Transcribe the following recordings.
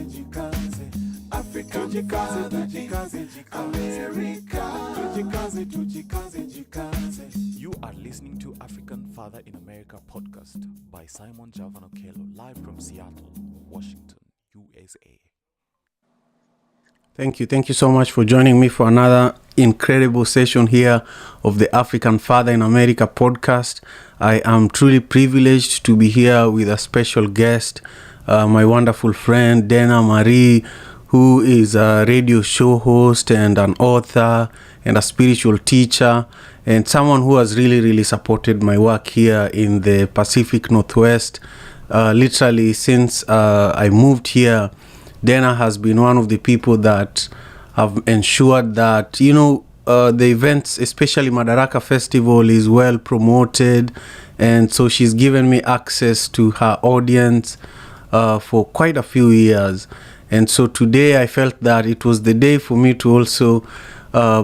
jikaze. African father America. Jikaze. You are listening to African Father in America podcast by Simon Javan Okello, live from Seattle, Washington, USA. Thank you so much for joining me for another incredible session here of the African Father in America podcast. I am truly privileged to be here with a special guest, my wonderful friend Dana Marie, who is a radio show host and an author and a spiritual teacher and someone who has really supported my work here in the Pacific Northwest. Literally since I moved here, Dana has been one of the people that have ensured that, the events, especially Madaraka Festival, is well promoted. And so she's given me access to her audience for quite a few years. And so today I felt that it was the day for me to also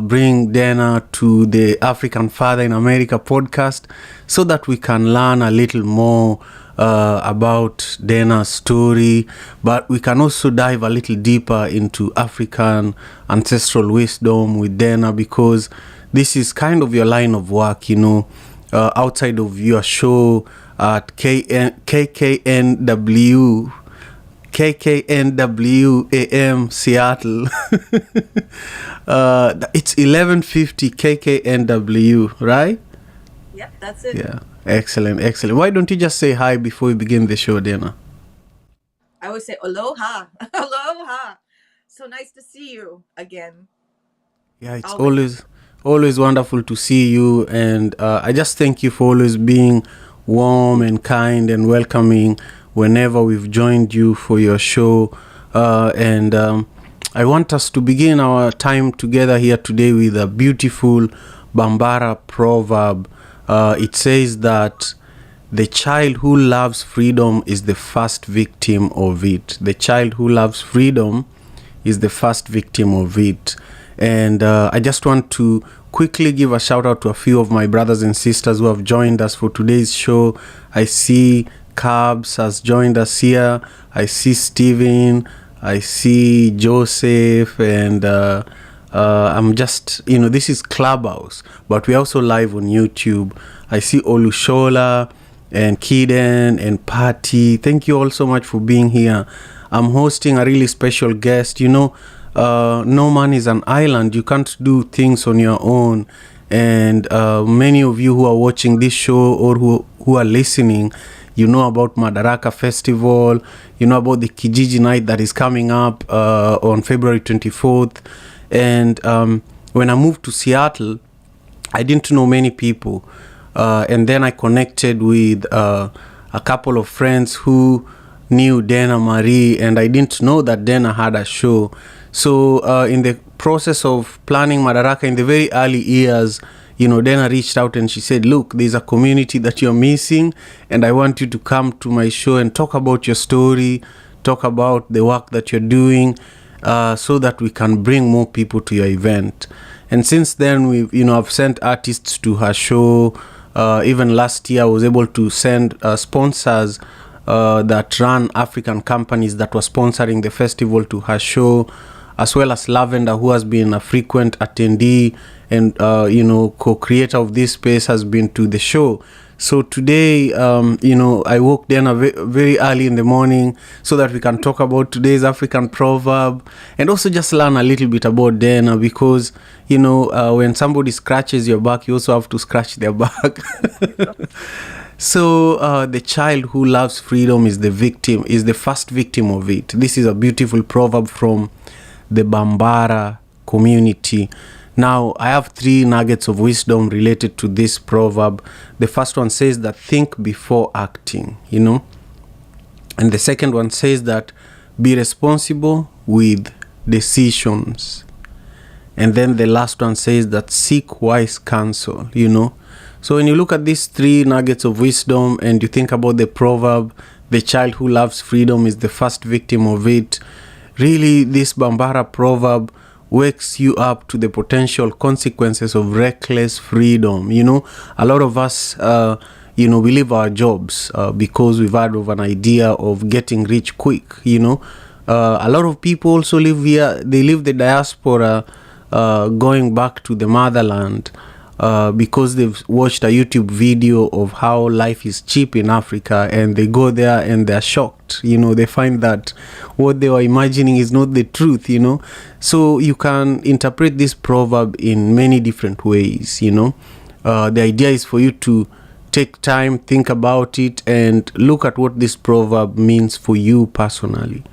bring Dana to the African Father in America podcast so that we can learn a little more about Dana's story, but we can also dive a little deeper into African ancestral wisdom with Dana, because this is kind of your line of work, outside of your show at KKNW AM Seattle. It's 1150 KKNW, right? Yep, that's it. Yeah. Excellent. Why don't you just say hi before we begin the show, Dana? I always say aloha. Aloha. So nice to see you again. Yeah, it's always wonderful to see you. And I just thank you for always being warm and kind and welcoming whenever we've joined you for your show. And I want us to begin our time together here today with a beautiful Bambara proverb. It says that the child who loves freedom is the first victim of it. The child who loves freedom is the first victim of it. And I just want to quickly give a shout out to a few of my brothers and sisters who have joined us for today's show. I see Cabs has joined us here. I see Steven. I see Joseph. And I'm just, this is Clubhouse, but we're also live on YouTube. I see Olushola and Kiden and Patty. Thank you all so much for being here. I'm hosting a really special guest. No man is an island. You can't do things on your own. And many of you who are watching this show or who are listening, you know about Madaraka Festival. You know about the Kijiji night that is coming up on February 24th. And when I moved to Seattle, I didn't know many people. And then I connected with a couple of friends who knew Dana Marie, and I didn't know that Dana had a show. So in the process of planning Madaraka in the very early years, Dana reached out and she said, look, there's a community that you're missing, and I want you to come to my show and talk about your story, talk about the work that you're doing, so that we can bring more people to your event. And since then, I've sent artists to her show. Even last year, I was able to send sponsors that run African companies that were sponsoring the festival to her show, as well as Lavender, who has been a frequent attendee and, co-creator of this space, has been to the show. So today, I woke Dana very early in the morning so that we can talk about today's African proverb and also just learn a little bit about Dana, because, when somebody scratches your back, you also have to scratch their back. So the child who loves freedom is the first victim of it. This is a beautiful proverb from the Bambara community. Now, I have 3 nuggets of wisdom related to this proverb. The first one says that think before acting, And the second one says that be responsible with decisions. And then the last one says that seek wise counsel, So when you look at these 3 nuggets of wisdom and you think about the proverb, the child who loves freedom is the first victim of it. Really, this Bambara proverb wakes you up to the potential consequences of reckless freedom. A lot of us, we leave our jobs because we've heard of an idea of getting rich quick, A lot of people also live here. They leave the diaspora, going back to the motherland, because they've watched a YouTube video of how life is cheap in Africa, and they go there and they're shocked. They find that what they were imagining is not the truth. So you can interpret this proverb in many different ways. The idea is for you to take time, think about it, and look at what this proverb means for you personally.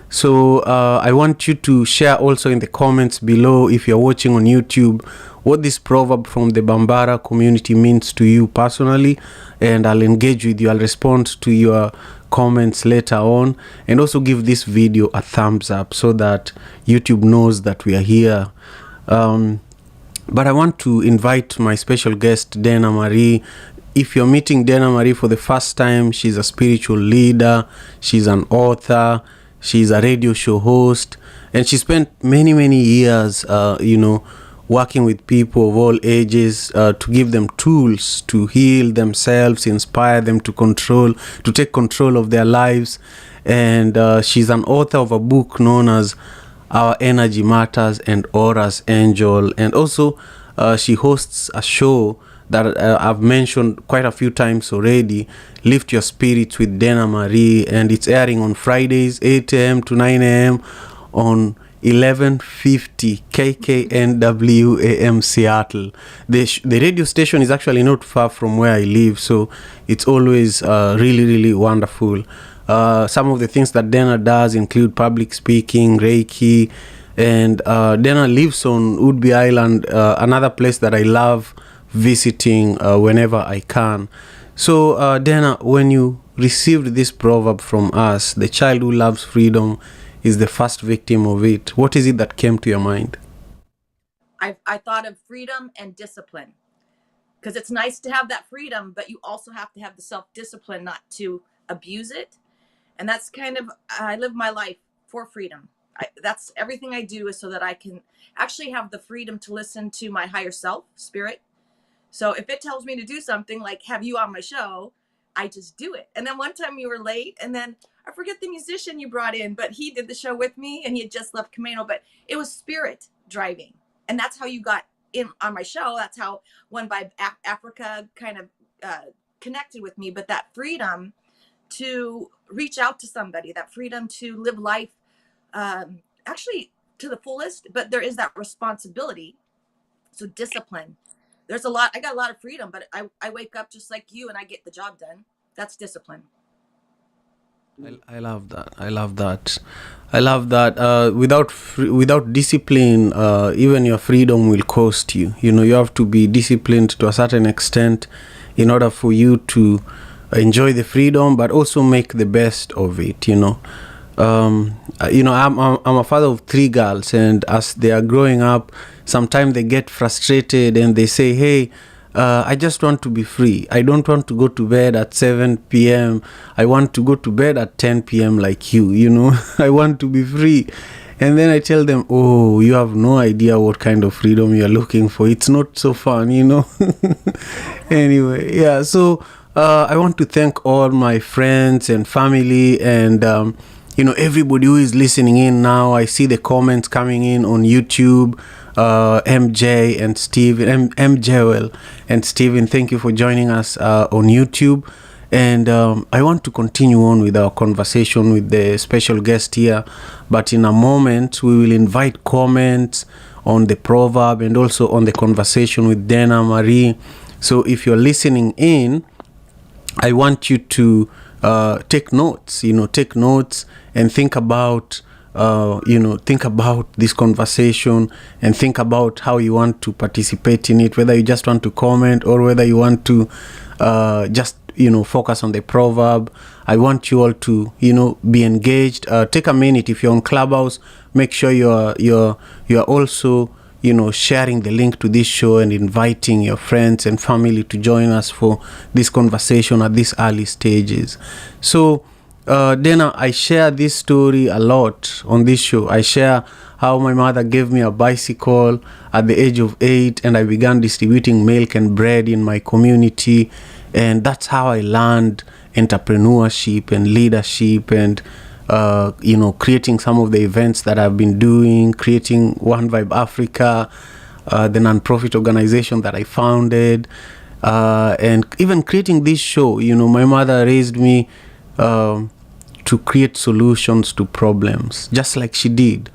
So I want you to share also in the comments below, if you're watching on YouTube, what this proverb from the Bambara community means to you personally, and I'll engage with you. I'll respond to your comments later on, and also give this video a thumbs up so that YouTube knows that we are here. But I want to invite my special guest, Dana Marie. If you're meeting Dana Marie for the first time, she's a spiritual leader, she's an author, she's a radio show host, and she spent many years, working with people of all ages, to give them tools to heal themselves, inspire them to take control of their lives. And she's an author of a book known as Our Energy Matters and Aura's Angel. And also she hosts a show that I've mentioned quite a few times already, Lift Your Spirits with Dana Marie, and it's airing on Fridays 8 a.m. to 9 a.m. on 1150 KKNW AM Seattle. The radio station is actually not far from where I live, so it's always really wonderful. Some of the things that Dana does include public speaking, Reiki, and Dana lives on Woodby Island, another place that I love visiting whenever I can. So Dana, when you received this proverb from us, the child who loves freedom is the first victim of it, what is it that came to your mind? I thought of freedom and discipline, because it's nice to have that freedom, but you also have to have the self-discipline not to abuse it. And that's kind of, I live my life for freedom. That's everything I do is so that I can actually have the freedom to listen to my higher self, spirit. So if it tells me to do something like have you on my show, I just do it. And then one time you were late, and then I forget the musician you brought in, but he did the show with me, and he had just left Camino, but it was spirit driving. And that's how you got in on my show. That's how One by Africa kind of connected with me. But that freedom to reach out to somebody, that freedom to live life actually to the fullest, but there is that responsibility. So discipline. There's a lot, I got a lot of freedom, but I wake up just like you and I get the job done. That's discipline. I love that. Without discipline, even your freedom will cost you. You have to be disciplined to a certain extent in order for you to enjoy the freedom, but also make the best of it. I'm a father of 3 girls, and as they are growing up, sometimes they get frustrated and they say, hey, I just want to be free. I don't want to go to bed at 7 p.m. I want to go to bed at 10 p.m. like you. I want to be free. And then I tell them, oh, you have no idea what kind of freedom you're looking for. It's not so fun, Anyway, yeah, so I want to thank all my friends and family and everybody who is listening in now. I see the comments coming in on YouTube. MJ and Steven, MJL and Steven, thank you for joining us on YouTube. And I want to continue on with our conversation with the special guest here. But in a moment, we will invite comments on the proverb and also on the conversation with Dana Marie. So if you're listening in, I want you to take notes, and think about this conversation and think about how you want to participate in it, whether you just want to comment or whether you want to just focus on the proverb. I want you all to be engaged. Take a minute. If you're on Clubhouse, make sure you're also sharing the link to this show and inviting your friends and family to join us for this conversation at these early stages. So Dana, I share this story a lot on this show. I share how my mother gave me a bicycle at the age of 8 and I began distributing milk and bread in my community, and that's how I learned entrepreneurship and leadership and creating some of the events that I've been doing, creating One Vibe Africa, the non-profit organization that I founded, and even creating this show. My mother raised me to create solutions to problems, just like she did.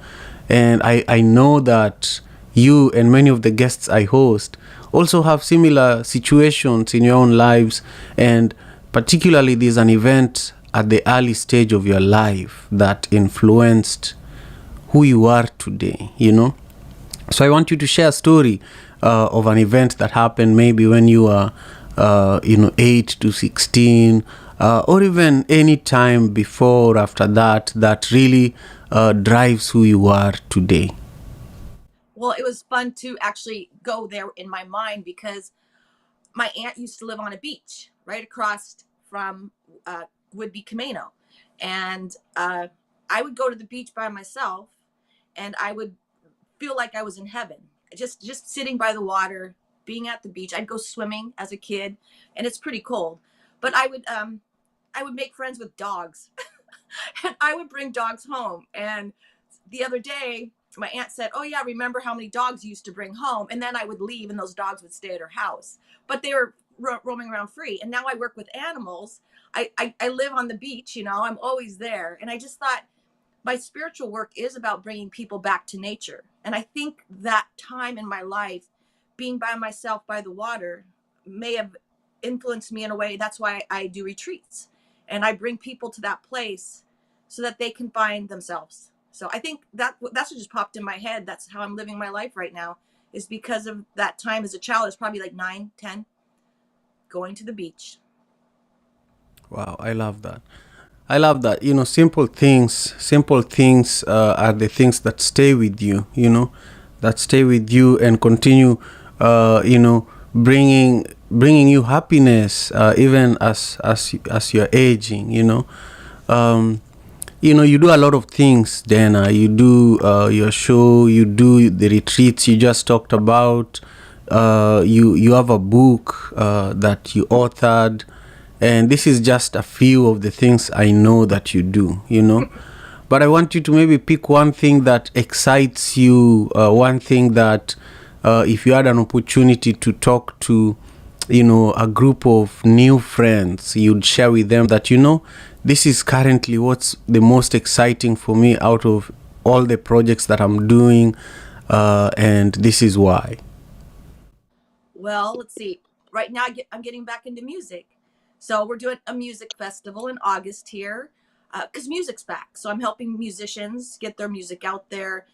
And I know that you and many of the guests I host also have similar situations in your own lives, and particularly there's an event at the early stage of your life that influenced who you are today. So I want you to share a story of an event that happened maybe when you were 8 to 16, or even any time before or after that really drives who you are today. Well, it was fun to actually go there in my mind, because my aunt used to live on a beach right across from would-be Camino. And I would go to the beach by myself, and I would feel like I was in heaven, just sitting by the water, being at the beach. I'd go swimming as a kid, and it's pretty cold, but I would make friends with dogs. And I would bring dogs home. And the other day, my aunt said, "Oh yeah, remember how many dogs you used to bring home?" And then I would leave and those dogs would stay at her house, but they were roaming around free. And now I work with animals. I live on the beach, I'm always there. And I just thought my spiritual work is about bringing people back to nature. And I think that time in my life, being by myself by the water, may have influenced me in a way. That's why I do retreats, and I bring people to that place so that they can find themselves. So I think that's what just popped in my head. That's how I'm living my life right now, is because of that time as a child. It's probably like 9, 10, going to the beach. Wow, I love that. Simple things are the things that stay with you, and continue, bringing you happiness, even as you're aging, you do a lot of things, Dana. You do your show, you do the retreats you just talked about. You have a book that you authored, and this is just a few of the things I know that you do, But I want you to maybe pick one thing that excites you, one thing that if you had an opportunity to talk to, a group of new friends, you'd share with them that, this is currently what's the most exciting for me out of all the projects that I'm doing, and this is why. Well, let's see. Right now, I'm getting back into music. So we're doing a music festival in August here, because music's back. So I'm helping musicians get their music out there,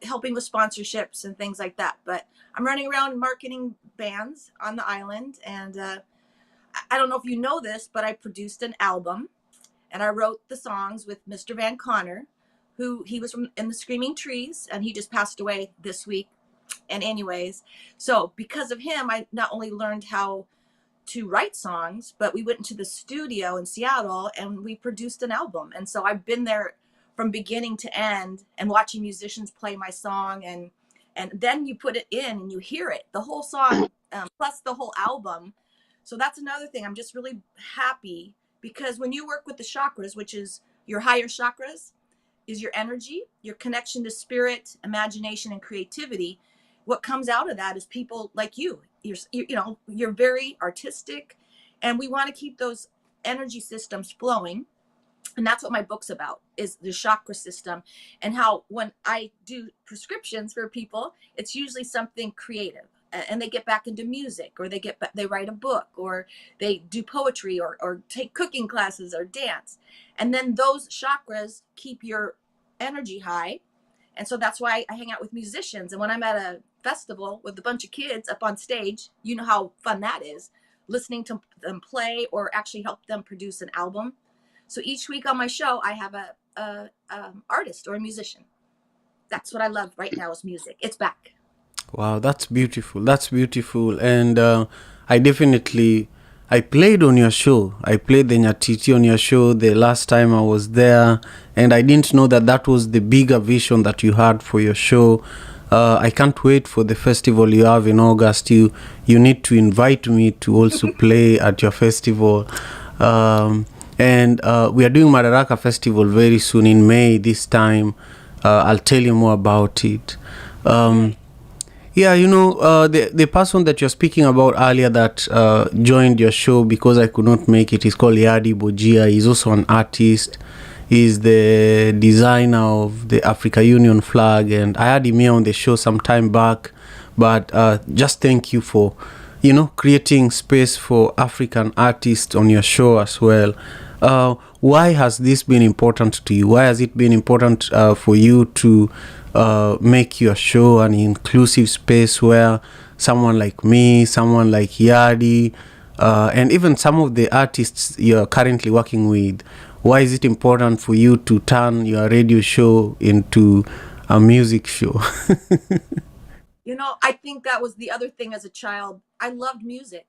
helping with sponsorships and things like that. But I'm running around marketing bands on the island. And I don't know if you know this, but I produced an album, and I wrote the songs with Mr. Van Connor, he was in the Screaming Trees, and he just passed away this week. And anyways, so because of him, I not only learned how to write songs, but we went into the studio in Seattle and we produced an album. And so I've been there from beginning to end and watching musicians play my song, and then you put it in and you hear it, the whole song, plus the whole album. So that's another thing. I'm just really happy, because when you work with the chakras, which is your higher chakras, is your energy, your connection to spirit, imagination, and creativity. What comes out of that is people like you. You're very artistic, and we want to keep those energy systems flowing. And that's what my book's about, is the chakra system, and how when I do prescriptions for people, it's usually something creative, and they get back into music, or they write a book, or they do poetry, or take cooking classes, or dance. And then those chakras keep your energy high. And so that's why I hang out with musicians. And when I'm at a festival with a bunch of kids up on stage, you know how fun that is, listening to them play or actually help them produce an album. So each week on my show, I have a artist or a musician. That's what I love right now, is music. It's back. Wow, that's beautiful. And I played on your show. I played the Nyatiti on your show the last time I was there, and I didn't know that was the bigger vision that you had for your show. I can't wait for the festival you have in August. You need to invite me to also play at your festival. And we are doing Madaraka Festival very soon in May this time. I'll tell you more about it. Yeah, the person that you're speaking about earlier that joined your show because I could not make it is called Yadi Bojia. He's also an artist. He's the designer of the Africa Union flag, and I had him here on the show some time back. But just thank you for, creating space for African artists on your show as well. Why has this been important to you? Why has it been important for you to make your show an inclusive space where someone like me, someone like Yadi, and even some of the artists you're currently working with, why is it important for you to turn your radio show into a music show? I think that was the other thing as a child. I loved music.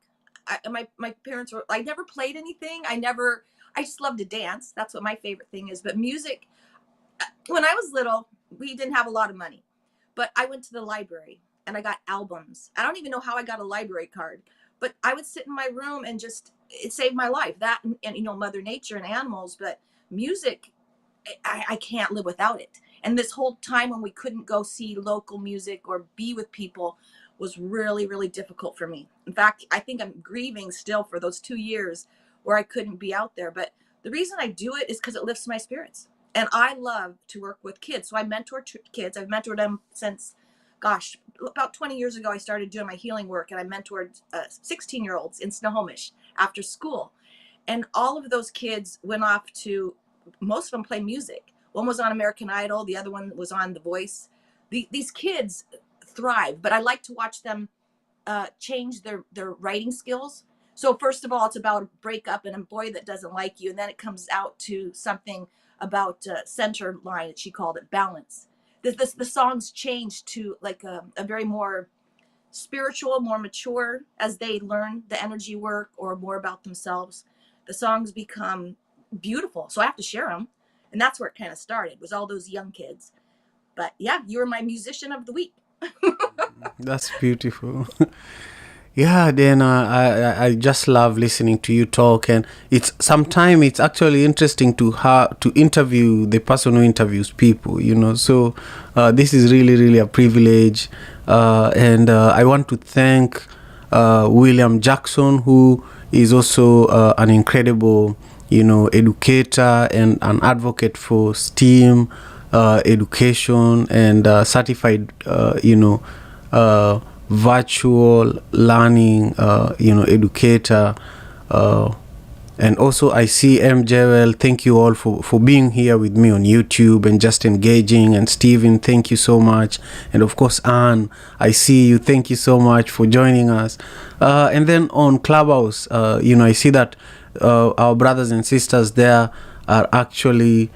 My parents I never played anything. I just loved to dance. That's what my favorite thing is. But music, when I was little, we didn't have a lot of money, but I went to the library and I got albums. I don't even know how I got a library card, but I would sit in my room and it saved my life. That and Mother Nature and animals, but music, I can't live without it. And this whole time when we couldn't go see local music or be with people was really, really difficult for me. In fact, I think I'm grieving still for those 2 years where I couldn't be out there. But the reason I do it is because it lifts my spirits. And I love to work with kids. So I mentor kids. I've mentored them since, about 20 years ago, I started doing my healing work. And I mentored 16-year-olds in Snohomish after school. And all of those kids went off to, most of them play music. One was on American Idol. The other one was on The Voice. These kids thrive, but I like to watch them change their writing skills. So first of all, it's about a breakup and a boy that doesn't like you. And then it comes out to something about center line, she called it balance. The songs change to like a very more spiritual, more mature as they learn the energy work or more about themselves. The songs become beautiful. So I have to share them. And that's where it kind of started, was all those young kids. But yeah, you were my musician of the week. That's beautiful. Yeah, then I just love listening to you talk, and sometimes it's actually interesting to interview the person who interviews people, So this is really, really a privilege, and I want to thank William Jackson, who is also an incredible, educator and an advocate for STEAM education and certified, virtual learning, educator. And also I see MJ. Thank you all for being here with me on YouTube and just engaging. And Steven, thank you so much. And of course, Anne, I see you. Thank you so much for joining us. And then on Clubhouse, I see that our brothers and sisters there are actually,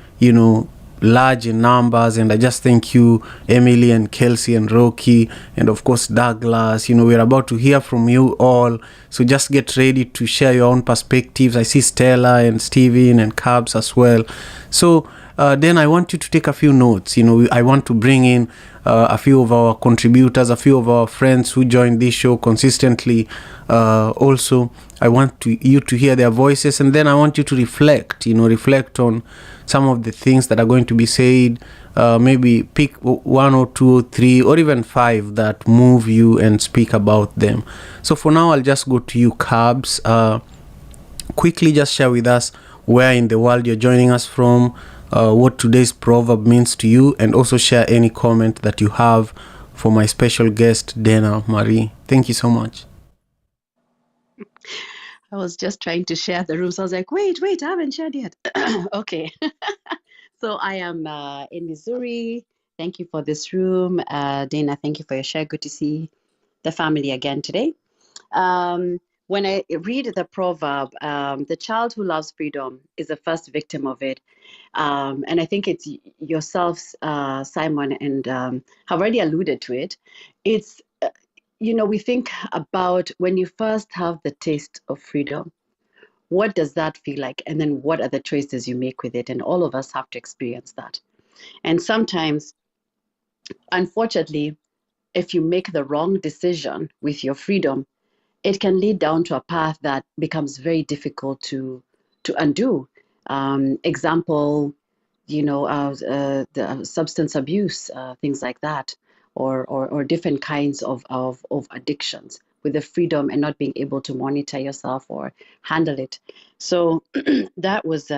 large in numbers, and I just thank you, Emily and Kelsey and Rocky, and of course Douglas. We're about to hear from you all, so just get ready to share your own perspectives. I see Stella and Steven and Cabs as well. So then I want you to take a few notes. I want to bring in a few of our contributors, a few of our friends who join this show consistently. Also, I want you to hear their voices, and then I want you to reflect on some of the things that are going to be said. Maybe pick 1 or 2 or 3 or even 5 that move you and speak about them. So for now, I'll just go to you, Cabs. Quickly just share with us where in the world you're joining us from, what today's proverb means to you, and also share any comment that you have for my special guest, Dana Marie. Thank you so much. I was just trying to share the room. So I was like, wait, I haven't shared yet. Okay. So I am in Missouri. Thank you for this room. Dana, thank you for your share. Good to see the family again today. When I read the proverb, the child who loves freedom is the first victim of it. And I think it's yourselves, Simon, and have already alluded to it. It's, we think about when you first have the taste of freedom, what does that feel like? And then what are the choices you make with it? And all of us have to experience that. And sometimes, unfortunately, if you make the wrong decision with your freedom, it can lead down to a path that becomes very difficult to undo. Example, the substance abuse, things like that, or different kinds of addictions, with the freedom and not being able to monitor yourself or handle it. So that was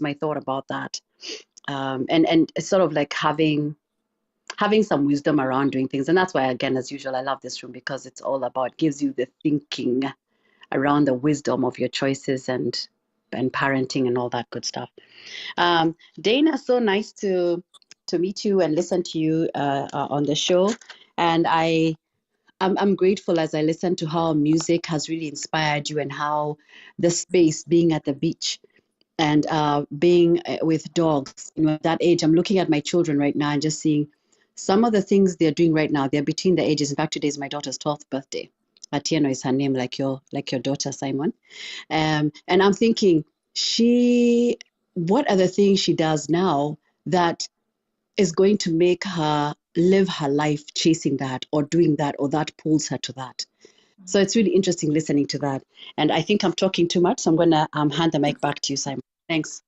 my thought about that, and it's sort of like having some wisdom around doing things. And that's why, again, as usual, I love this room, because it's all about, gives you the thinking around the wisdom of your choices and parenting and all that good stuff. Dana, so nice to meet you and listen to you on the show. And I'm grateful as I listen to how music has really inspired you, and how the space, being at the beach and being with dogs, at that age. I'm looking at my children right now and just seeing some of the things they're doing right now. They're between the ages. In fact, today is my daughter's 12th birthday. Atieno is her name, like your daughter, Simon. And I'm thinking, what are the things she does now that is going to make her live her life chasing that or doing that, or that pulls her to that? So it's really interesting listening to that. And I think I'm talking too much, so I'm going to hand the mic back to you, Simon. Thanks.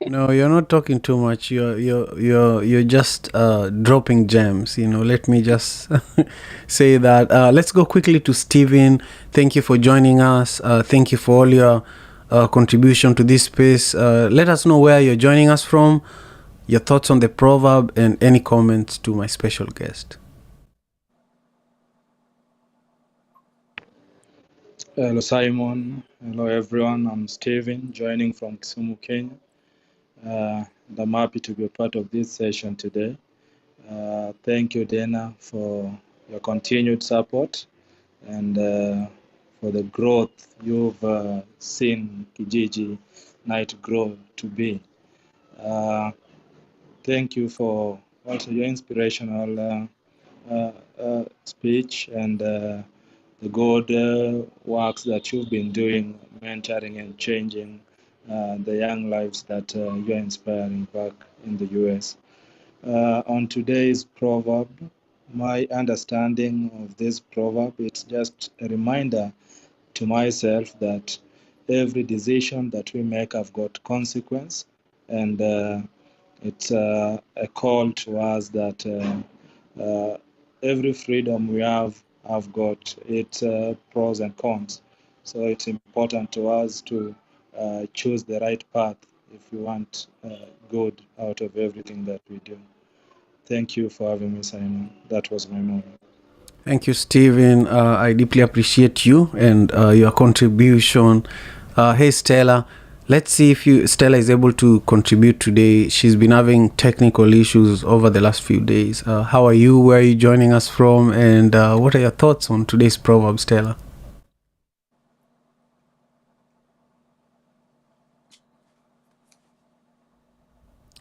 No, you're not talking too much. You're just dropping gems. Let me just say that. Let's go quickly to Steven. Thank you for joining us. Thank you for all your contribution to this space. Let us know where you're joining us from, your thoughts on the proverb, and any comments to my special guest. Hello, Simon. Hello, everyone. I'm Steven, joining from Kisumu, Kenya. And I'm happy to be a part of this session today. Thank you, Dana, for your continued support and for the growth you've seen Kijiji Night grow to be. Thank you for also your inspirational speech and the good works that you've been doing, mentoring and changing the young lives that you're inspiring back in the US. On today's proverb, my understanding of this proverb, it's just a reminder to myself that every decision that we make have got consequence, and it's a call to us that every freedom we have got its pros and cons. So it's important to us to choose the right path if we want good out of everything that we do. Thank you for having me, Simon. That was my moment. Thank you, Steven. I deeply appreciate you and your contribution. Hey, Stella. Let's see if Stella is able to contribute today. She's been having technical issues over the last few days. How are you? Where are you joining us from? And what are your thoughts on today's proverb, Stella?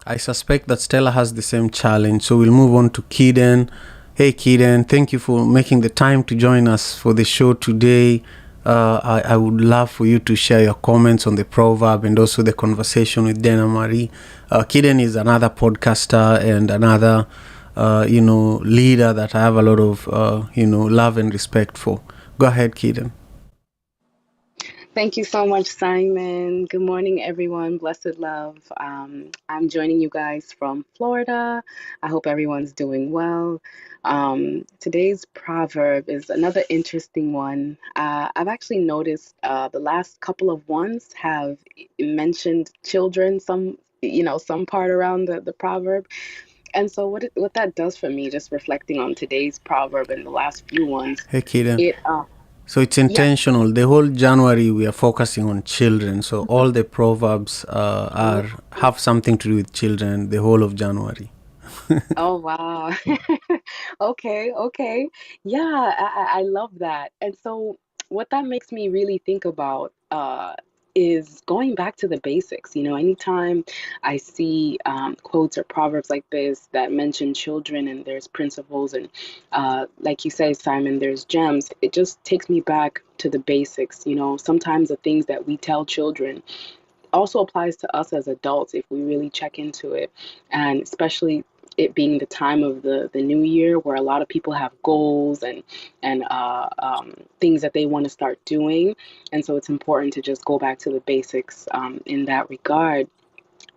I suspect that Stella has the same challenge, so we'll move on to Keeden. Hey, Keeden, thank you for making the time to join us for the show today. I would love for you to share your comments on the proverb and also the conversation with Dana Marie. Keeden is another podcaster and another, leader that I have a lot of, love and respect for. Go ahead, Keeden. Thank you so much, Simon. Good morning, everyone. Blessed love. I'm joining you guys from Florida. I hope everyone's doing well. Today's proverb is another interesting one. I've actually noticed the last couple of ones have mentioned children, some part around the proverb. And so what that does for me, just reflecting on today's proverb and the last few ones, Hey, Keeden. So it's intentional. Yeah. The whole January we are focusing on children. So all the proverbs have something to do with children. The whole of January. Oh wow. Okay. Yeah, I love that. And so what that makes me really think about is going back to the basics. Anytime I see quotes or proverbs like this that mention children and there's principles and like you say, Simon, there's gems, it just takes me back to the basics. Sometimes the things that we tell children also applies to us as adults if we really check into it, and especially it being the time of the new year where a lot of people have goals and things that they want to start doing. And so it's important to just go back to the basics in that regard.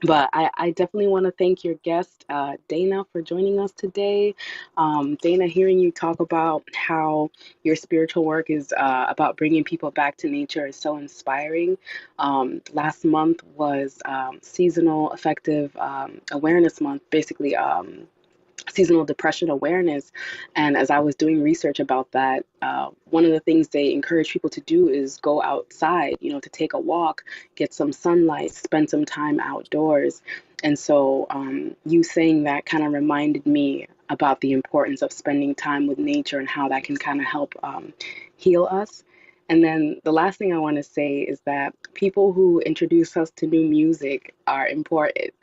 But I definitely want to thank your guest, Dana, for joining us today. Dana, hearing you talk about how your spiritual work is about bringing people back to nature is so inspiring. Last month was Seasonal Affective Awareness Month, basically. Seasonal depression awareness. And as I was doing research about that, one of the things they encourage people to do is go outside, to take a walk, get some sunlight, spend some time outdoors. And so you saying that kind of reminded me about the importance of spending time with nature and how that can kind of help heal us. And then the last thing I want to say is that people who introduce us to new music are important.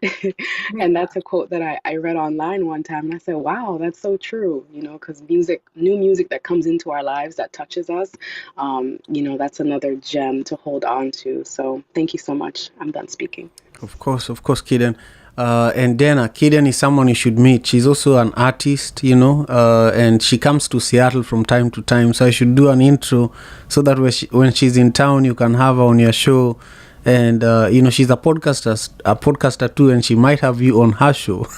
And that's a quote that I read online one time. And I said, wow, that's so true, because new music that comes into our lives that touches us, that's another gem to hold on to. So thank you so much. I'm done speaking. Of course, Kiden. And Dana, Kiden is someone you should meet. She's also an artist, and she comes to Seattle from time to time. So I should do an intro so that when she's in town, you can have her on your show. And she's a podcaster too, and she might have you on her show.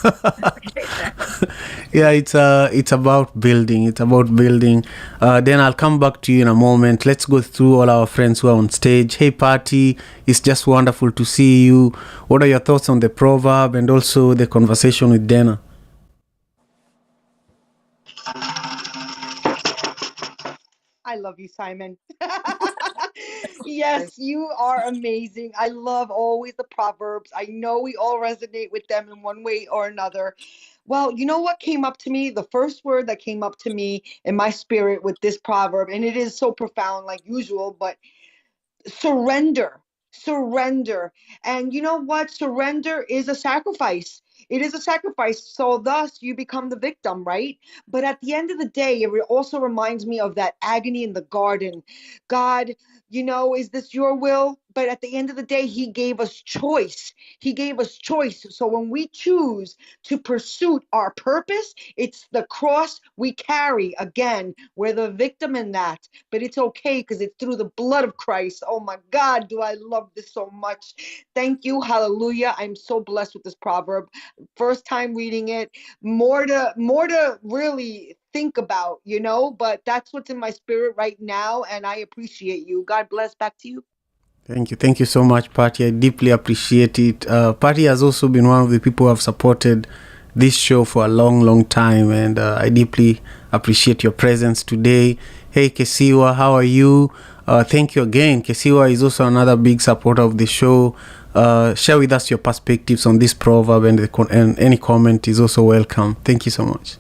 Yeah, it's about building. Then I'll come back to you in a moment. Let's go through all our friends who are on stage. Hey, Patty, it's just wonderful to see you. What are your thoughts on the proverb and also the conversation with Dana? I love you, Simon. Yes, you are amazing. I love always the Proverbs. I know we all resonate with them in one way or another. Well, you know what came up to me? The first word that came up to me in my spirit with this proverb, and it is so profound like usual, but surrender. Surrender. And you know what? Surrender is a sacrifice. It is a sacrifice. So thus you become the victim, right? But at the end of the day, it also reminds me of that agony in the garden. God, is this your will? But at the end of the day, he gave us choice. He gave us choice. So when we choose to pursue our purpose, it's the cross we carry. Again, we're the victim in that. But it's okay because it's through the blood of Christ. Oh my God, do I love this so much. Thank you. Hallelujah. I'm so blessed with this proverb. First time reading it. More to really think about, but that's what's in my spirit right now. And I appreciate you. God bless. Back to you. Thank you so much, Patty. I deeply appreciate it. Patty has also been one of the people who have supported this show for a long time, and I deeply appreciate your presence today. Hey, Kesiwa, how are you? Thank you again. Kesiwa is also another big supporter of the show. Share with us your perspectives on this proverb, and any comment is also welcome. Thank you so much.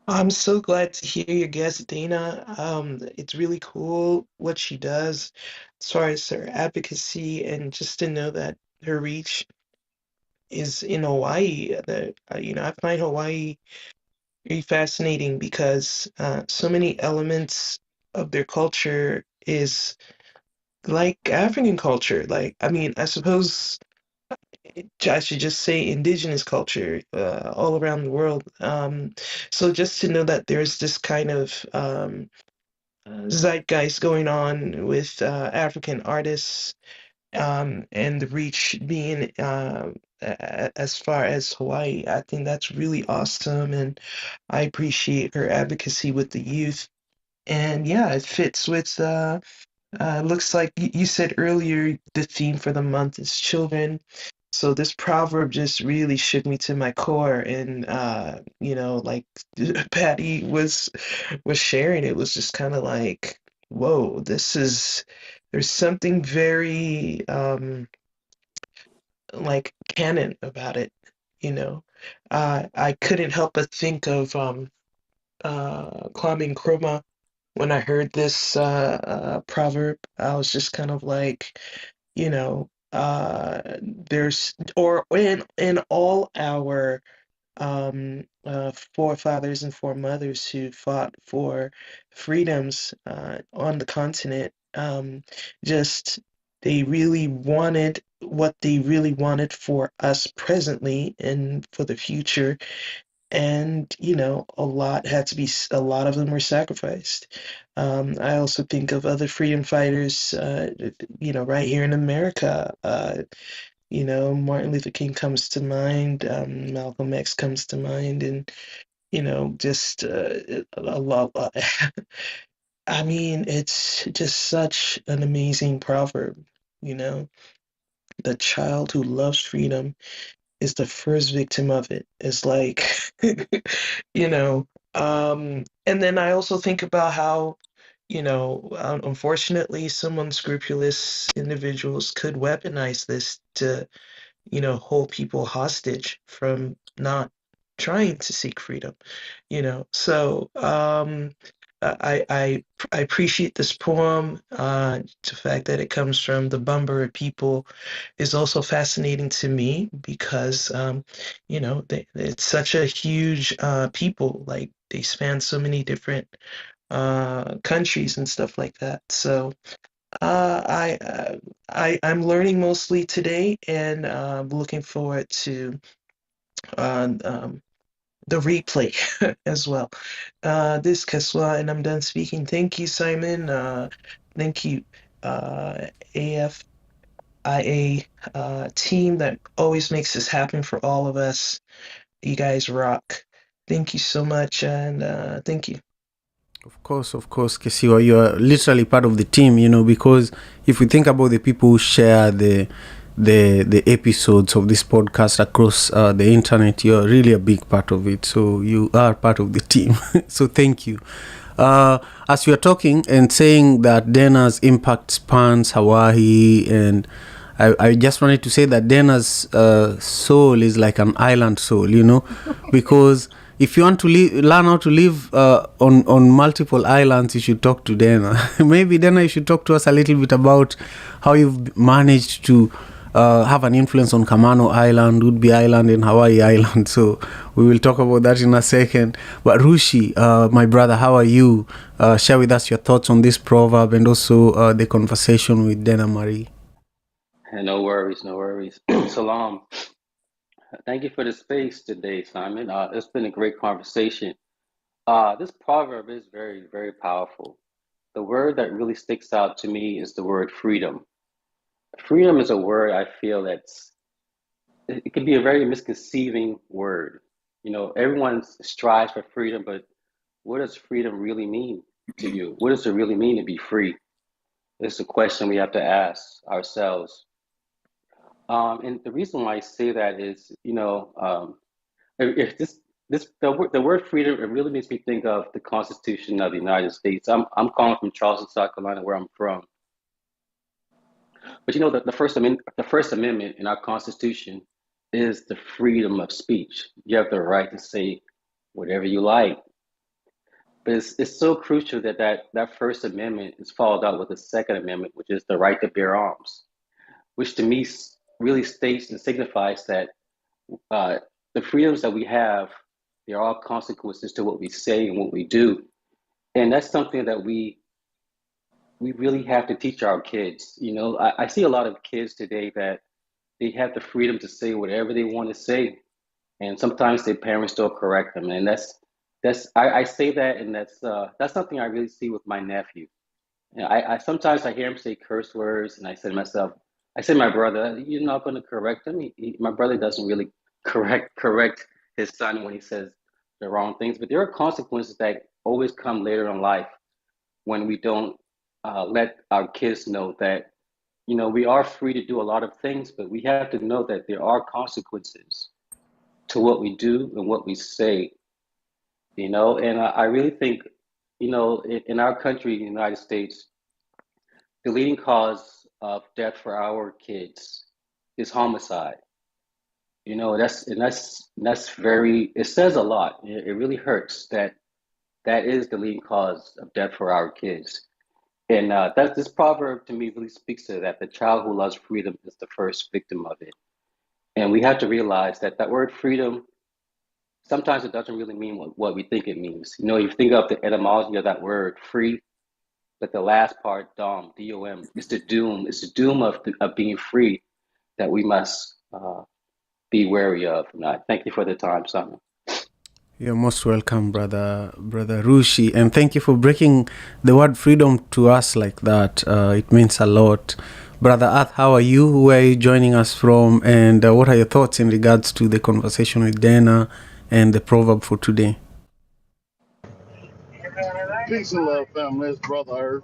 I'm so glad to hear your guest, Dana. It's really cool what she does as far as her advocacy, and just to know that her reach is in Hawaii. I find Hawaii very fascinating because so many elements of their culture is like African culture. I suppose I should just say indigenous culture all around the world. So just to know that there's this kind of zeitgeist going on with African artists, and the reach being as far as Hawaii, I think that's really awesome, and I appreciate her advocacy with the youth. And yeah, it fits with looks like you said earlier the theme for the month is children. So this proverb just really shook me to my core, and like Patty was sharing, it was just kind of like, whoa, there's something very like canon about it, you know. I couldn't help but think of Kwame Nkrumah when I heard this proverb. I was just kind of like, there's or in all our forefathers and foremothers who fought for freedoms on the continent, just they really wanted what they really wanted for us presently and for the future. And a lot of them were sacrificed. I also think of other freedom fighters, right here in America. Martin Luther King comes to mind, Malcolm X comes to mind, and just a lot. I mean, it's just such an amazing proverb. You know, the child who loves freedom is the first victim of it. It's like, you know, and then I also think about how, unfortunately, some unscrupulous individuals could weaponize this to hold people hostage from not trying to seek freedom, So I appreciate this poem. The fact that it comes from the Bambara people is also fascinating to me because it's such a huge people. Like they span so many different countries and stuff like that. So I'm learning mostly today, and looking forward to the replay as well. This is Keswa, and I'm done speaking. Thank you, Simon. Thank you, AFIA team that always makes this happen for all of us. You guys rock. Thank you so much, and thank you. Of course, Kesiwa, you are literally part of the team, because if we think about the people who share the episodes of this podcast across the internet, you are really a big part of it. So you are part of the team. So thank you. As you are talking and saying that Dena's impact spans Hawaii, and I just wanted to say that Dena's soul is like an island soul, because if you want to learn how to live on multiple islands, you should talk to Dena. Maybe Dena, you should talk to us a little bit about how you've managed to have an influence on Kamano Island, Woodby Island, and Hawaii Island. So we will talk about that in a second. But Rushi, my brother, how are you? Share with us your thoughts on this proverb and also the conversation with Dena Marie. No worries, no worries. Salam. Thank you for the space today, Simon. It's been a great conversation. This proverb is very, very powerful. The word that really sticks out to me is the word freedom. Freedom is a word I feel it can be a very misconceiving word. Everyone strives for freedom, but what does freedom really mean to you? What does it really mean to be free? It's a question we have to ask ourselves. And the reason why I say that is, if the word freedom, it really makes me think of the Constitution of the United States. I'm calling from Charleston, South Carolina, where I'm from. But the First Amendment in our Constitution is the freedom of speech. You have the right to say whatever you like. But it's so crucial that First Amendment is followed up with the Second Amendment, which is the right to bear arms, which to me really states and signifies that the freedoms that we have, there are consequences to what we say and what we do. And that's something that we really have to teach our kids. I see a lot of kids today that they have the freedom to say whatever they want to say. And sometimes their parents don't correct them. And I say that, and that's something I really see with my nephew. I sometimes I hear him say curse words, and I say to myself, I say to my brother, you're not going to correct him. My brother doesn't really correct his son when he says the wrong things, but there are consequences that always come later in life when we don't let our kids know that we are free to do a lot of things, but we have to know that there are consequences to what we do and what we say. And I really think in our country, the United States, the leading cause of death for our kids is homicide. That's very, it says a lot. It really hurts that is the leading cause of death for our kids. And this proverb to me really speaks to that. The child who loves freedom is the first victim of it. And we have to realize that word freedom, sometimes it doesn't really mean what we think it means. You think of the etymology of that word, free, but the last part, dom, D-O-M, is the doom. It's the doom of being free. that we must be wary of. And I thank you for the time, Simon. You're most welcome, brother Rushi, and thank you for breaking the word freedom to us like that. It means a lot. Brother Earth, how are you? Where are you joining us from? And what are your thoughts in regards to the conversation with Dana and the proverb for today? Peace and love, family. It's Brother Earth.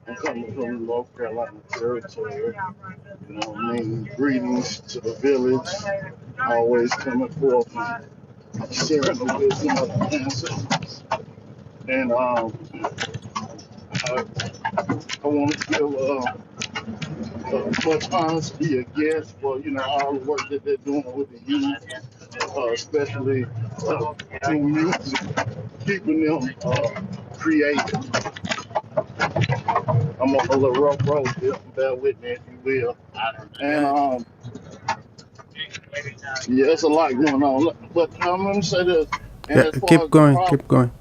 I'm coming from North Carolina territory. You know what I mean? Greetings to the village. Always coming forth and sharing the wisdom of the ancestors. And I want to give much honor to be a guest for, all the work that they're doing with the youth, especially through music, keeping them creative. I'm on a little rough road here, bear with me if you will. And yeah, it's a lot going on. But let me say this, and Yeah, as far keep as the going, problem, keep going.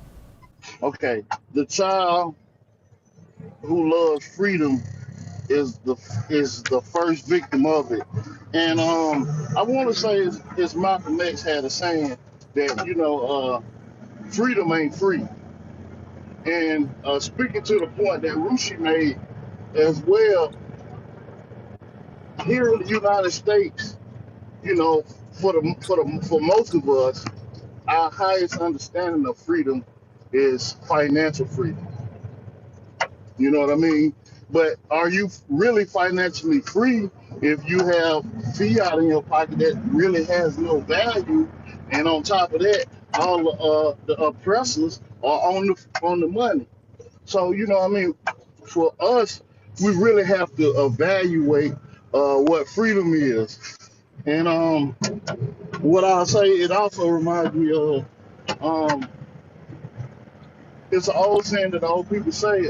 okay, the child who loves freedom is the first victim of it. And I want to say it's Malcolm X had a saying that freedom ain't free. And speaking to the point that Rushi made as well, here in the United States, you know, for most of us, our highest understanding of freedom is financial freedom. You know what I mean? But are you really financially free if you have fiat in your pocket that really has no value? And on top of that, all the oppressors are on the money. So you know what I mean? For us, we really have to evaluate what freedom is. And what I'll say, it also reminds me of it's an old saying that old people say,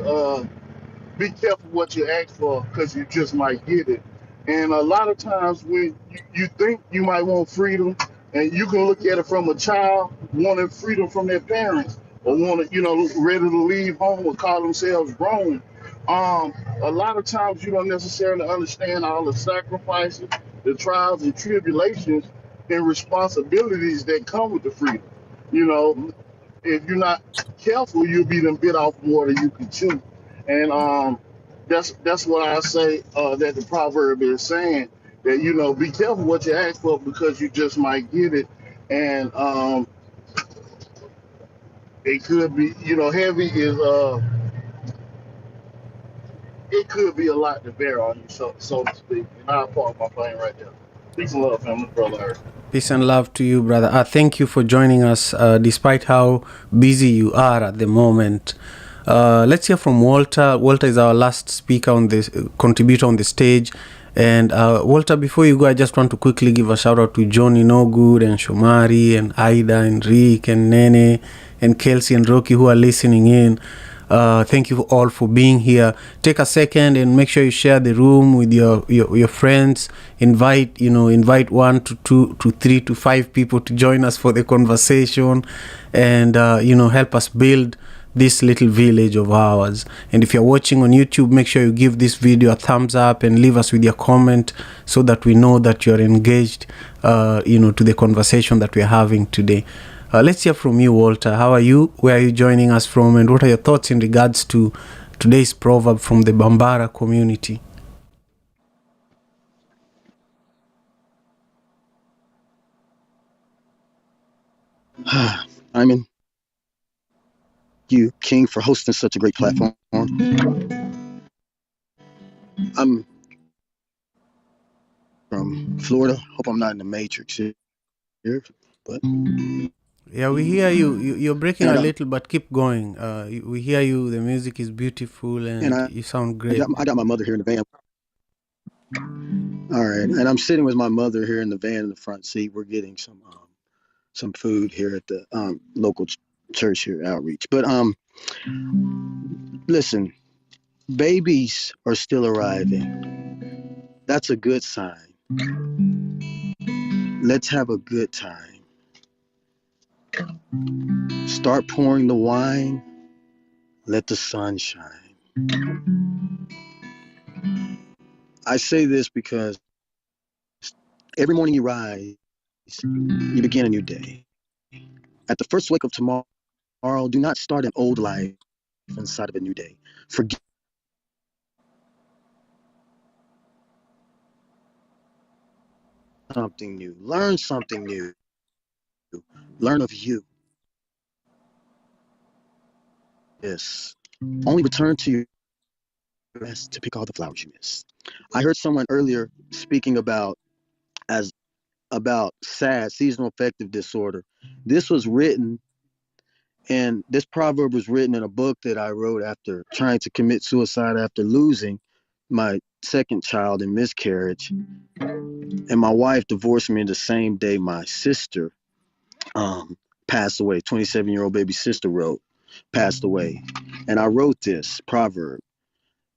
be careful what you ask for because you just might get it. And a lot of times when you think you might want freedom, and you can look at it from a child wanting freedom from their parents or wanting, ready to leave home or call themselves grown. A lot of times you don't necessarily understand all the sacrifices, the trials and tribulations and responsibilities that come with the freedom. You know, if you're not careful, you'll be them bit off more than you can chew. And that's what I say that the proverb is saying, that be careful what you ask for because you just might get it. And it could be, heavy is it could be a lot to bear on you, so to speak. And I'll park my plane right there. Peace and love, family, brother Earth. Peace and love to you, brother. Thank you for joining us, despite how busy you are at the moment. Let's hear from Walter. Walter is our last speaker on this, contributor on the stage. And Walter, before you go, I just want to quickly give a shout out to Johnny Nogood and Shomari and Aida and Rick and Nene and Kelsey and Rocky who are listening in. Thank you all for being here. Take a second and make sure you share the room with your friends. Invite 1 to 2 to 3 to 5 people to join us for the conversation, and help us build this little village of ours. And if you're watching on YouTube, make sure you give this video a thumbs up and leave us with your comment so that we know that you're engaged to the conversation that we're having today. Let's hear from you, Walter. How are you? Where are you joining us from? And what are your thoughts in regards to today's proverb from the Bambara community? Simon, you, King, for hosting such a great platform. I'm from Florida. Hope I'm not in the Matrix here, but Yeah, we hear you. You're breaking a little, but keep going. We hear you. The music is beautiful, and you sound great. I got my mother here in the van. All right, and I'm sitting with my mother here in the van in the front seat. We're getting some food here at the local church here, Outreach. But listen, babies are still arriving. That's a good sign. Let's have a good time. Start pouring the wine. Let the sun shine. I say this because Every morning you rise, you begin a new day. At the first wake of tomorrow, do not start an old life inside of a new day. Forget something new. Learn something new. Learn of you. Yes. Only return to your rest to pick all the flowers you miss. I heard someone earlier speaking as about SAD, seasonal affective disorder. This was written, and this proverb was written in a book that I wrote after trying to commit suicide after losing my second child in miscarriage. And my wife divorced me the same day my sister passed away. 27-year-old baby sister passed away. And I wrote this proverb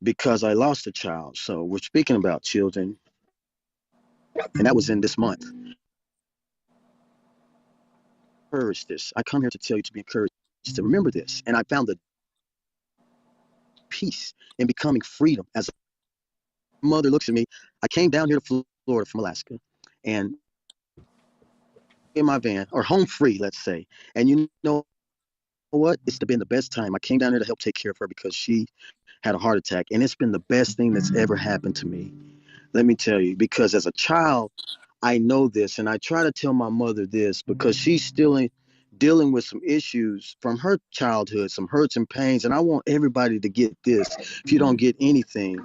because I lost a child. So we're speaking about children, and that was in this month. Encourage this. I come here to tell you to be encouraged, to remember this. And I found the peace in becoming freedom. As a mother looks at me, I came down here to Florida from Alaska, and in my van, or home free, let's say. And you know what? It's been the best time. I came down here to help take care of her because she had a heart attack, and it's been the best thing that's ever happened to me. Let me tell you, because as a child, I know this, and I try to tell my mother this because she's still dealing with some issues from her childhood, some hurts and pains, and I want everybody to get this. If you don't get anything,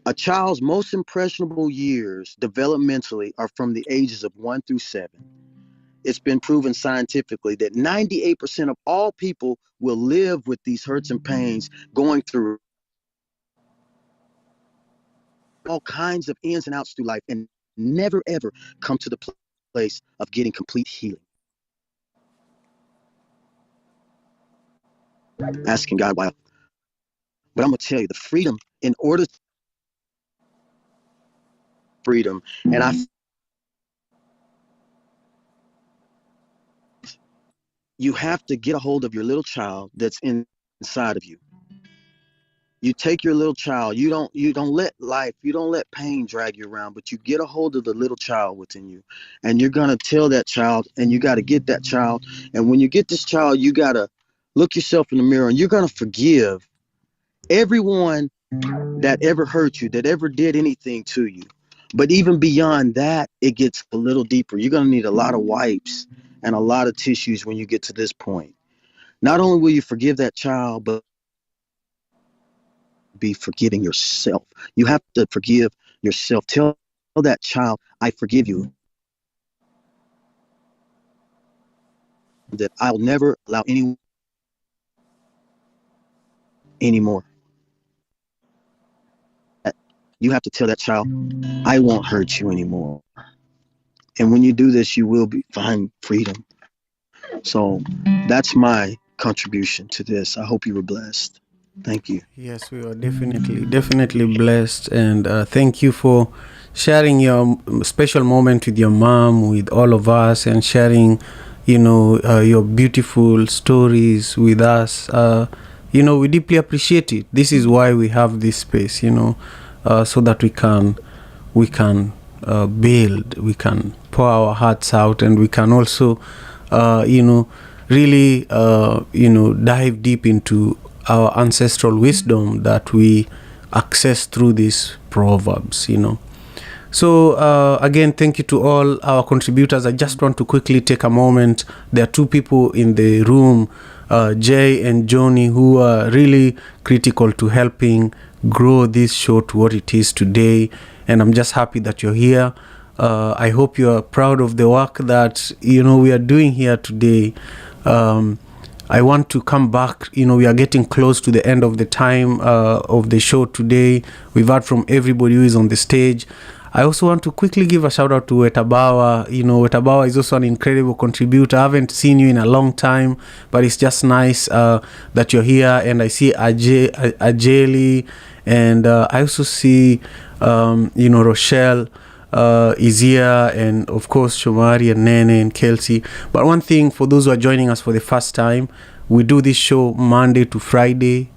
a child's most impressionable years developmentally are from the ages of 1 through 7. It's been proven scientifically that 98% of all people will live with these hurts and pains, going through all kinds of ins and outs through life, and never ever come to the place of getting complete healing. Asking God why. But I'm going to tell you, the freedom, in order to freedom, and you have to get a hold of your little child that's inside of you. You take your little child, you don't let life, you don't let pain drag you around, but you get a hold of the little child within you, and you're going to tell that child, and you got to get that child. And when you get this child, you got to look yourself in the mirror, and you're going to forgive everyone that ever hurt you, that ever did anything to you. But even beyond that, it gets a little deeper. You're going to need a lot of wipes and a lot of tissues when you get to this point. Not only will you forgive that child, but be forgiving yourself. You have to forgive yourself. Tell that child, I forgive you. That I'll never allow anyone anymore. You have to tell that child, I won't hurt you anymore. And when you do this, you will find freedom. So that's my contribution to this. I hope you were blessed. Thank you. Yes, we are definitely blessed, and thank you for sharing your special moment with your mom, with all of us, and sharing, your beautiful stories with us. We deeply appreciate it. This is why we have this space, so that we can build, we can pour our hearts out, and we can also, really, dive deep into our ancestral wisdom that we access through these proverbs. So again, thank you to all our contributors. I just want to quickly take a moment. There are two people in the room, Jay and Johnny, who are really critical to helping grow this show to what it is today, and I'm just happy that you're here. I hope you are proud of the work that we are doing here today. I want to come back. We are getting close to the end of the time of the show today. We've heard from everybody who is on the stage. I also want to quickly give a shout out to Wetabawa. Wetabawa is also an incredible contributor. I haven't seen you in a long time, but it's just nice that you're here. And I see Ajeli, and I also see, Rochelle is here, and of course Shomari and Nene and Kelsey. But one thing, for those who are joining us for the first time, we do this show Monday to Friday,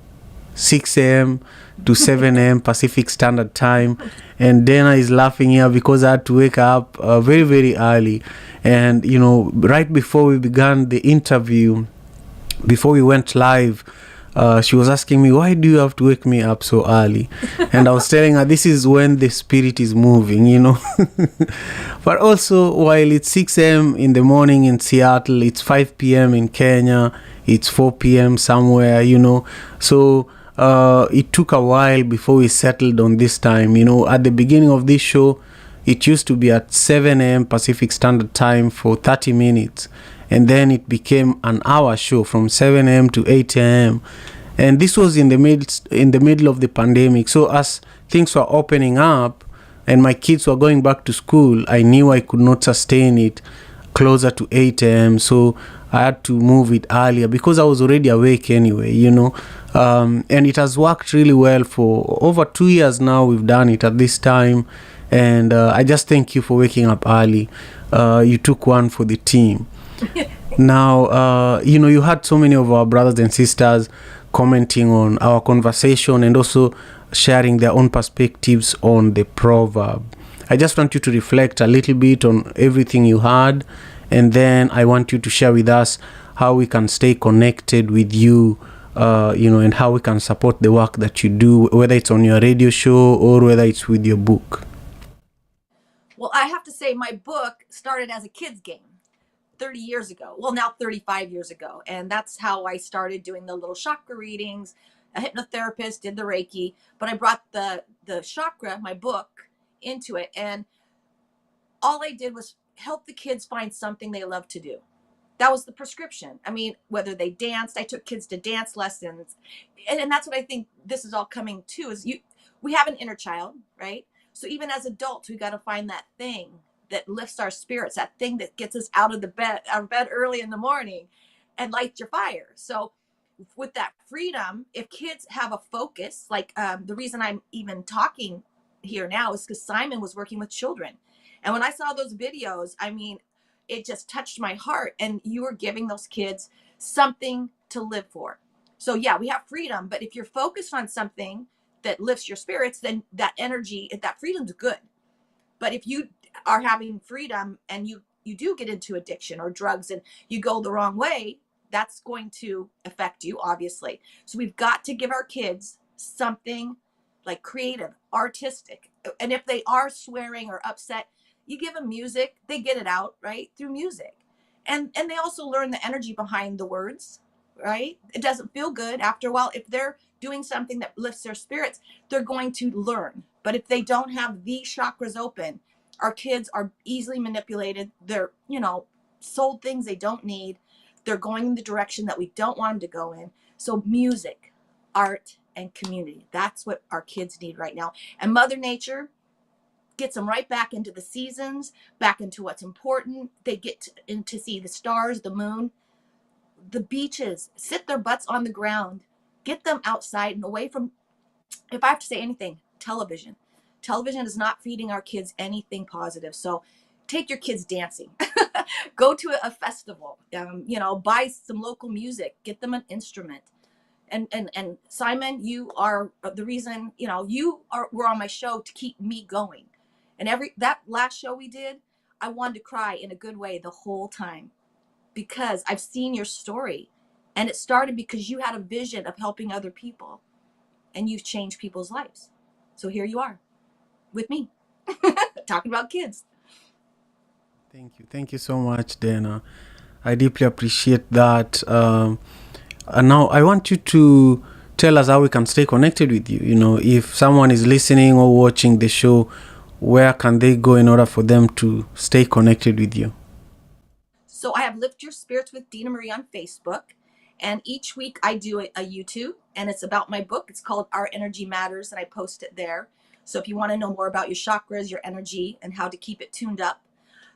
6 a.m. to 7 a.m. Pacific Standard Time. And Dana is laughing here because I had to wake up very, very early. And, you know, right before we began the interview, before we went live, she was asking me, why do you have to wake me up so early? And I was telling her, this is when the spirit is moving, you know. But also, while it's 6 a.m. in the morning in Seattle, it's 5 p.m. in Kenya, it's 4 p.m. somewhere, you know. So it took a while before we settled on this time. You know, at the beginning of this show, it used to be at 7 a.m. Pacific Standard Time for 30 minutes. And then it became an hour show from 7 a.m. to 8 a.m. And this was in the middle of the pandemic. So as things were opening up and my kids were going back to school, I knew I could not sustain it closer to 8 a.m. So I had to move it earlier because I was already awake anyway, you know. And it has worked really well for over 2 years now. We've done it at this time. And I just thank you for waking up early. You took one for the team. Now, you know, you had so many of our brothers and sisters commenting on our conversation and also sharing their own perspectives on the proverb. I just want you to reflect a little bit on everything you heard, and then I want you to share with us how we can stay connected with you, you know, and how we can support the work that you do, whether it's on your radio show or whether it's with your book. Well, I have to say my book started as a kid's game 30 years ago. Well, now 35 years ago. And that's how I started doing the little chakra readings. A hypnotherapist did the Reiki, but I brought the chakra, my book, into it. And all I did was help the kids find something they love to do. That was the prescription. I mean, whether they danced, I took kids to dance lessons. And that's what I think this is all coming to is we have an inner child, right? So even as adults, we got to find that thing that lifts our spirits, that thing that gets us out of our bed early in the morning and lights your fire. So with that freedom, if kids have a focus, like the reason I'm even talking here now is because Simon was working with children. And when I saw those videos, I mean, it just touched my heart. And you were giving those kids something to live for. So yeah, we have freedom, but if you're focused on something that lifts your spirits, then that energy, that freedom's good. But if you are having freedom and you do get into addiction or drugs and you go the wrong way, that's going to affect you, obviously. So we've got to give our kids something like creative, artistic. And if they are swearing or upset, you give them music, they get it out, right? Through music. And they also learn the energy behind the words, right? It doesn't feel good after a while. If they're doing something that lifts their spirits, they're going to learn. But if they don't have these chakras open, our kids are easily manipulated. They're, you know, sold things they don't need. They're going in the direction that we don't want them to go in. So music, art, and community. That's what our kids need right now. And Mother Nature gets them right back into the seasons, back into what's important. They get to see the stars, the moon, the beaches, sit their butts on the ground, get them outside and away from, if I have to say anything, television. Television is not feeding our kids anything positive. So take your kids dancing, go to a festival, you know, buy some local music, get them an instrument. And Simon, you are the reason, you know, were on my show to keep me going. And that last show we did, I wanted to cry in a good way the whole time because I've seen your story, and it started because you had a vision of helping other people and you've changed people's lives. So here you are with me talking about kids. Thank you so much, Dana. I deeply appreciate that. And now I want you to tell us how we can stay connected with you. You know, if someone is listening or watching the show, where can they go in order for them to stay connected with you? So I have Lift Your Spirits with Dina Marie on Facebook. And each week I do a YouTube, and it's about my book. It's called Our Energy Matters, and I post it there. So if you want to know more about your chakras, your energy, and how to keep it tuned up.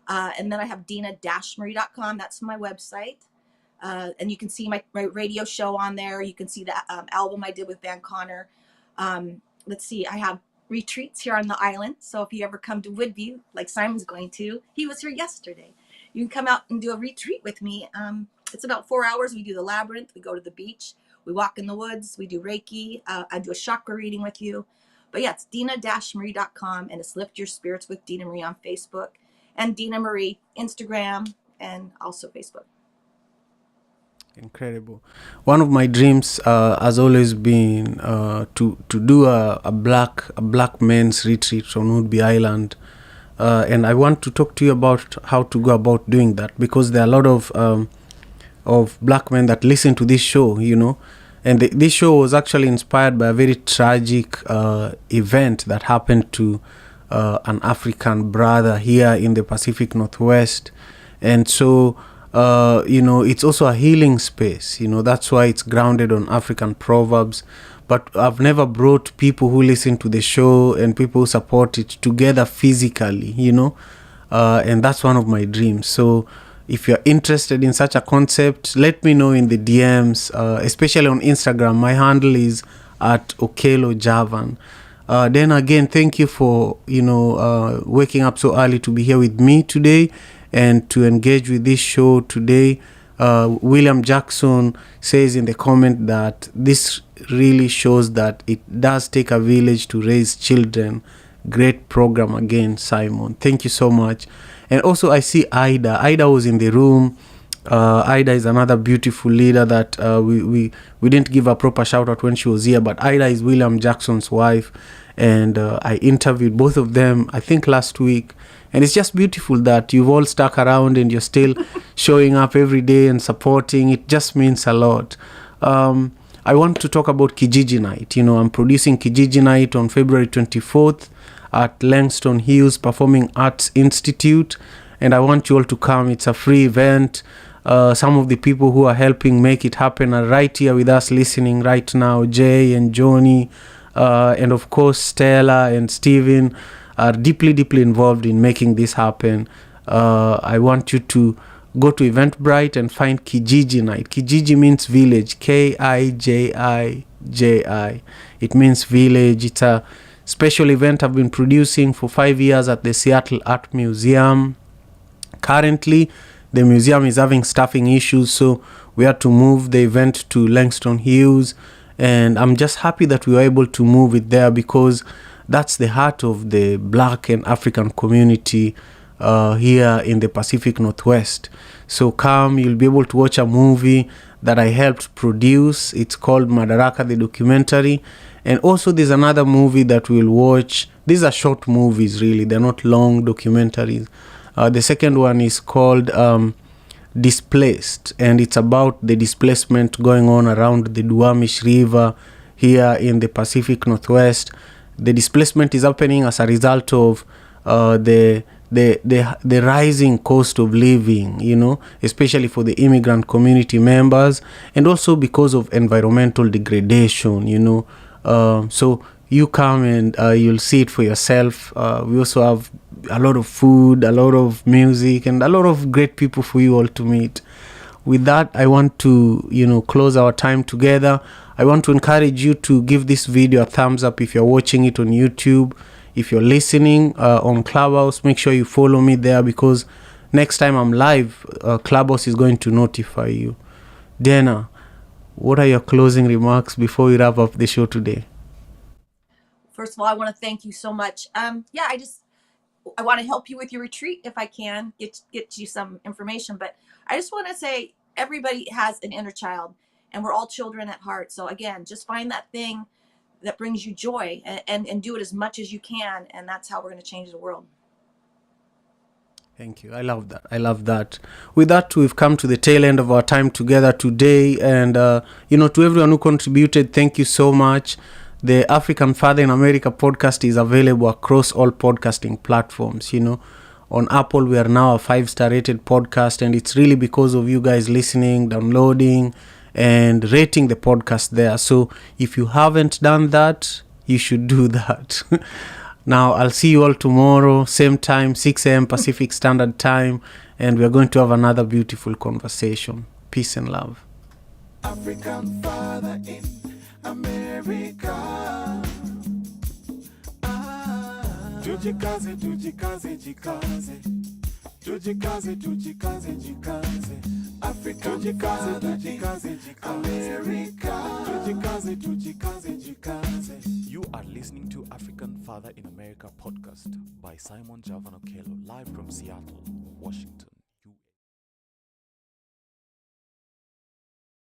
And then I have dina-marie.com. That's my website. And you can see my radio show on there. You can see the album I did with Van Connor. Let's see, I have retreats here on the island. So if you ever come to Woodview, like Simon's going to, he was here yesterday. You can come out and do a retreat with me. It's about 4 hours. We do the labyrinth. We go to the beach. We walk in the woods. We do Reiki. I do a chakra reading with you. But yeah, it's dina-marie.com, and it's Lift Your Spirits with Dina Marie on Facebook, and Dina Marie Instagram, and also Facebook. Incredible. One of my dreams has always been to do a black men's retreat on Woodby Island, and I want to talk to you about how to go about doing that, because there are a lot of black men that listen to this show, and this show was actually inspired by a very tragic event that happened to an African brother here in the Pacific Northwest, and so. It's also a healing space. That's why it's grounded on African proverbs. But I've never brought people who listen to the show and people who support it together physically, and that's one of my dreams. So if you're interested in such a concept, let me know in the DMs, especially on Instagram. My handle is at OkeloJavan. Then again, thank you for, waking up so early to be here with me today and to engage with this show today. William Jackson says in the comment that this really shows that it does take a village to raise children. Great program again, Simon. Thank you so much. And also I see Ida. Ida was in the room. Ida is another beautiful leader that we didn't give a proper shout out when she was here, but Ida is William Jackson's wife, and I interviewed both of them I think last week, and it's just beautiful that you've all stuck around and you're still showing up every day and supporting. It just means a lot. I want to talk about Kijiji Night. I'm producing Kijiji Night on February 24th at Langston Hughes Performing Arts Institute, and I want you all to come. It's a free event. Some of the people who are helping make it happen are right here with us listening right now. Jay and Johnny, and of course Stella and Steven are deeply involved in making this happen. I want you to go to Eventbrite and find Kijiji Night. Kijiji means village, Kijiji. It means village. It's a special event I've been producing for 5 years at the Seattle Art Museum. Currently, the museum is having staffing issues, so we had to move the event to Langston Hughes, and I'm just happy that we were able to move it there, because that's the heart of the Black and African community here in the Pacific Northwest. So come, you'll be able to watch a movie that I helped produce. It's called Madaraka, the documentary. And also there's another movie that we'll watch. These are short movies, really. They're not long documentaries. The second one is called Displaced, and it's about the displacement going on around the Duwamish River here in the Pacific Northwest. The displacement is happening as a result of the rising cost of living, especially for the immigrant community members, and also because of environmental degradation, so you come and you'll see it for yourself. We also have a lot of food, a lot of music, and a lot of great people for you all to meet. With that, I want to, close our time together. I want to encourage you to give this video a thumbs up if you're watching it on YouTube. If you're listening on Clubhouse, make sure you follow me there, because next time I'm live, Clubhouse is going to notify you. Dana, what are your closing remarks before we wrap up the show today? First of all, I want to thank you so much. I want to help you with your retreat if I can, get you some information. But I just want to say everybody has an inner child, and we're all children at heart. So again, just find that thing that brings you joy and do it as much as you can. And that's how we're going to change the world. Thank you. I love that. With that, we've come to the tail end of our time together today. And, to everyone who contributed, thank you so much. The African Father in America podcast is available across all podcasting platforms. On Apple, we are now a 5-star rated podcast, and it's really because of you guys listening, downloading, and rating the podcast there. So if you haven't done that, you should do that. Now, I'll see you all tomorrow, same time, 6 a.m. Pacific Standard Time, and we're going to have another beautiful conversation. Peace and love. African Father in America. Tujikaze, tujikaze, jikaze. Tujikaze, tujikaze, jikaze. African father in America. You are listening to African Father in America podcast by Simon Javan Okello, live from Seattle, Washington.